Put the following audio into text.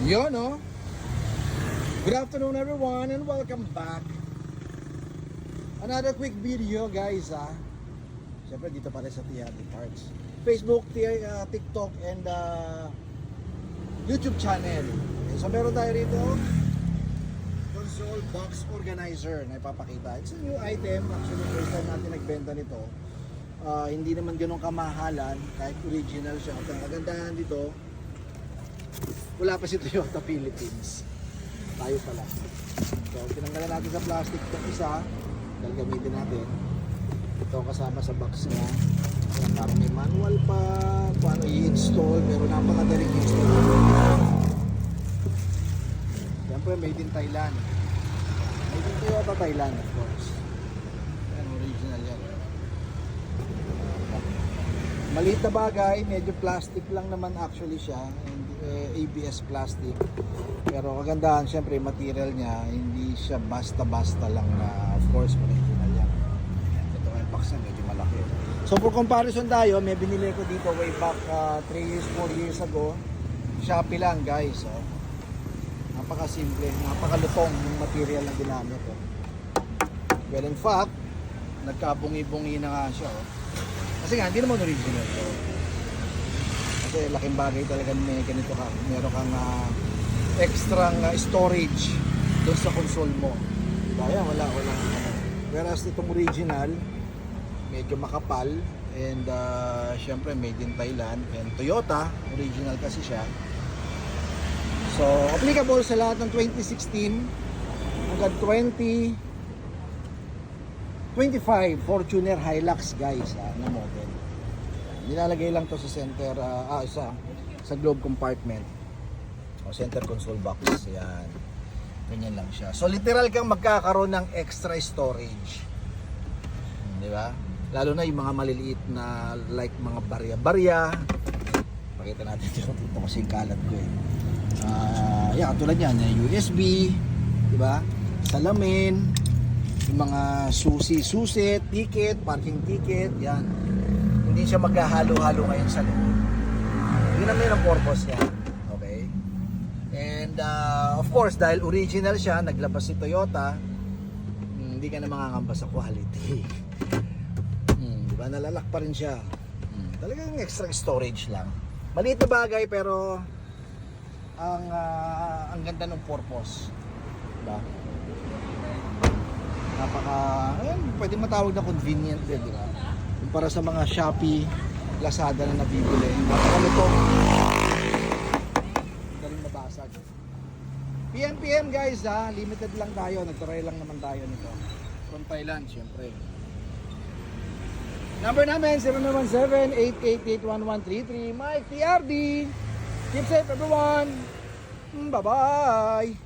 Yun, no? Good afternoon everyone and welcome back. Another quick video guys Siyempre dito pa rin sa TRD Parts Facebook, TikTok and YouTube channel. Okay, so meron tayo rito console box organizer na ipapakita. It's a new item. Actually first time natin nagbenta nito. Hindi naman ganun kamahalan kahit original siya. At ang kagandahan dito, wala pa si Toyota Philippines. Tayo pala. So tinanggalan natin sa plastic itong isa dahil gamitin natin. Ito kasama sa box niya. Ayan, parang may manual pa paano i-install, pero napakadaling install. Yan po yung made in Thailand. Made in Toyota Thailand of course. Ayan, original yan. Maliit na bagay, medyo plastic lang naman actually siya. ABS plastic. Pero kagandahan syempre material niya, hindi siya basta-basta lang na of course original yan. Ito yung box na medyo malaki. So for comparison tayo, may binili ko dito way back 3 years, 4 years ago. Shopee lang guys. So, napaka-simple, napaka-lutong yung material na ginamit. Well in fact, nagkabungi-bungi na nga siya. Kasi nga, hindi naman original. So, kasi laking bagay talaga may ganito ka. Meron kang extra storage doon sa console mo. Kaya wala. Whereas itong original, medyo makapal and syempre made in Thailand and Toyota, original kasi siya. So, applicable sa lahat ng 2016 hanggang 2025 Fortuner Hilux guys na model. Nilalagay lang to sa center sa globe compartment o center console box. Yan. Ganyan lang siya. So literal kang magkakaroon ng extra storage. Di ba? Lalo na yung mga maliliit na like mga barya-barya. Pakita natin dito kasi yung kalat ko yan, tulad yan, yung USB, di ba? Salamin, yung mga susi, ticket, parking ticket, yan. Hindi siya maghahalo-halo ngayon sa loob. Yun ang mayroong purpose niya. Okay? And of course, dahil original siya, naglabas si Toyota, hindi ka na makakamba sa quality. Diba? Nalalak pa rin siya. Talagang extra storage lang. Maliit na bagay pero ang ganda ng purpose. Diba? Pwede matawag na convenient din, diba? Para sa mga Shopee, Lazada na nabibili. Napakalutong. Daling mabasag. PM guys limited lang tayo. Nagtry lang naman tayo nito. From Thailand, syempre. Number namin, 0917-888-1133. Mike TRD. Keep safe everyone. Bye-bye.